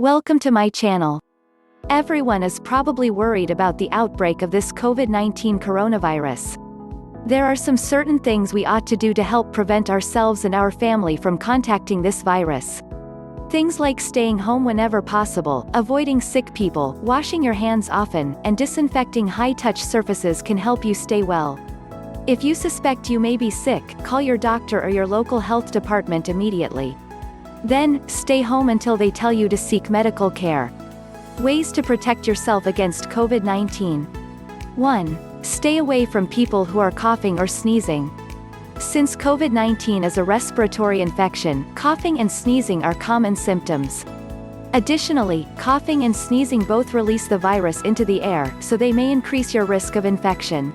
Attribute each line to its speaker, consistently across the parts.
Speaker 1: Welcome to my channel. Everyone is probably worried about the outbreak of this COVID-19 coronavirus. There are some certain things we ought to do to help prevent ourselves and our family from contacting this virus. Things like staying home whenever possible, avoiding sick people, washing your hands often, and disinfecting high-touch surfaces can help you stay well. If you suspect you may be sick, call your doctor or your local health department immediately. Then, stay home until they tell you to seek medical care. Ways to protect yourself against COVID-19. 1. Stay away from people who are coughing or sneezing. Since COVID-19 is a respiratory infection, coughing and sneezing are common symptoms. Additionally, coughing and sneezing both release the virus into the air, so they may increase your risk of infection.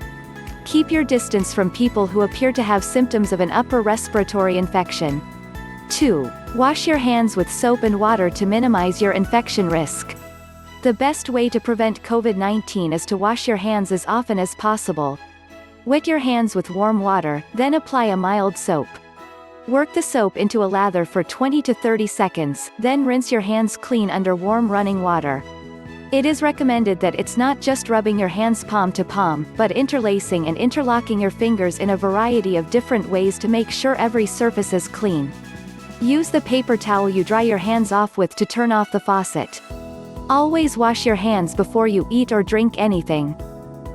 Speaker 1: Keep your distance from people who appear to have symptoms of an upper respiratory infection. 2. Wash your hands with soap and water to minimize your infection risk. The best way to prevent COVID-19 is to wash your hands as often as possible. Wet your hands with warm water, then apply a mild soap. Work the soap into a lather for 20 to 30 seconds, then rinse your hands clean under warm running water. It is recommended that it's not just rubbing your hands palm to palm, but interlacing and interlocking your fingers in a variety of different ways to make sure every surface is clean. Use the paper towel you dry your hands off with to turn off the faucet. Always wash your hands before you eat or drink anything.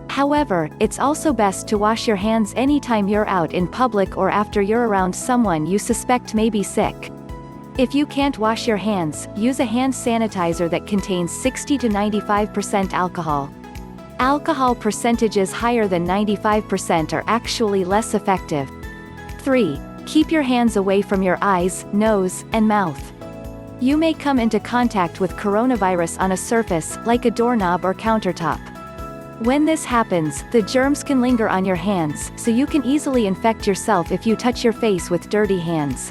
Speaker 1: However, it's also best to wash your hands anytime you're out in public or after you're around someone you suspect may be sick. If you can't wash your hands, use a hand sanitizer that contains 60 to 95% alcohol. Alcohol percentages higher than 95% are actually less effective. 3. Keep your hands away from your eyes, nose, and mouth. You may come into contact with coronavirus on a surface, like a doorknob or countertop. When this happens, the germs can linger on your hands, so you can easily infect yourself if you touch your face with dirty hands.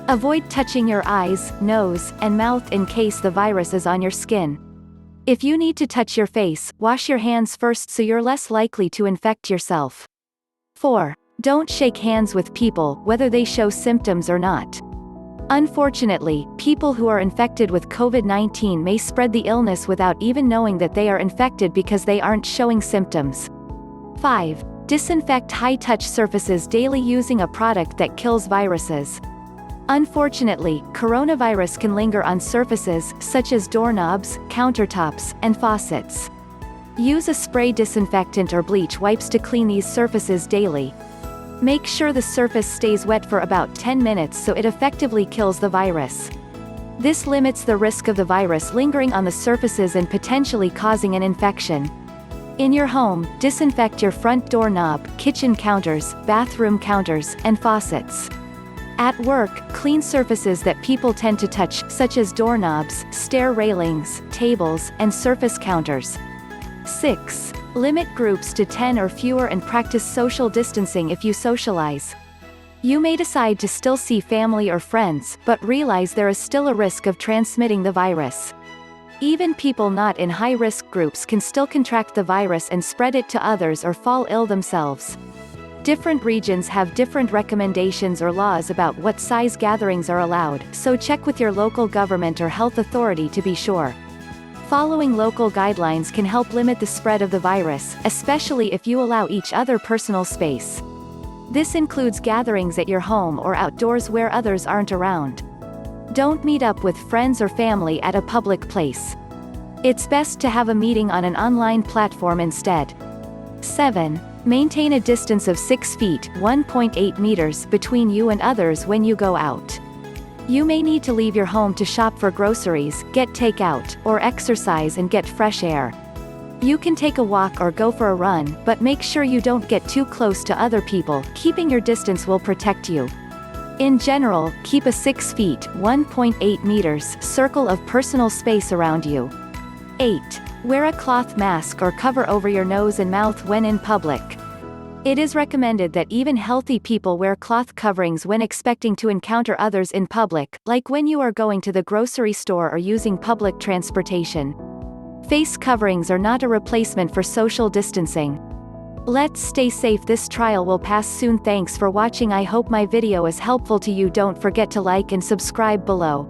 Speaker 1: Avoid touching your eyes, nose, and mouth in case the virus is on your skin. If you need to touch your face, wash your hands first so you're less likely to infect yourself. 4. Don't shake hands with people, whether they show symptoms or not. Unfortunately, people who are infected with COVID-19 may spread the illness without even knowing that they are infected because they aren't showing symptoms. 5. Disinfect high-touch surfaces daily using a product that kills viruses. Unfortunately, coronavirus can linger on surfaces, such as doorknobs, countertops, and faucets. Use a spray disinfectant or bleach wipes to clean these surfaces daily. Make sure the surface stays wet for about 10 minutes so it effectively kills the virus. This limits the risk of the virus lingering on the surfaces and potentially causing an infection. In your home, disinfect your front doorknob, kitchen counters, bathroom counters, and faucets. At work, clean surfaces that people tend to touch, such as doorknobs, stair railings, tables, and surface counters. 6. Limit groups to 10 or fewer and practice social distancing if you socialize. You may decide to still see family or friends, but realize there is still a risk of transmitting the virus. Even people not in high-risk groups can still contract the virus and spread it to others or fall ill themselves. Different regions have different recommendations or laws about what size gatherings are allowed, so check with your local government or health authority to be sure. Following local guidelines can help limit the spread of the virus, especially if you allow each other personal space. This includes gatherings at your home or outdoors where others aren't around. Don't meet up with friends or family at a public place. It's best to have a meeting on an online platform instead. 7. Maintain a distance of 6 feet (1.8 meters) between you and others when you go out. You may need to leave your home to shop for groceries, get takeout, or exercise and get fresh air. You can take a walk or go for a run, but make sure you don't get too close to other people. Keeping your distance will protect you. In general, keep a 6 feet (1.8 meters) circle of personal space around you. 8. Wear a cloth mask or cover over your nose and mouth when in public. It is recommended that even healthy people wear cloth coverings when expecting to encounter others in public, like when you are going to the grocery store or using public transportation. Face coverings are not a replacement for social distancing. Let's stay safe. This trial will pass soon. Thanks for watching. I hope my video is helpful to you. Don't forget to like and subscribe below.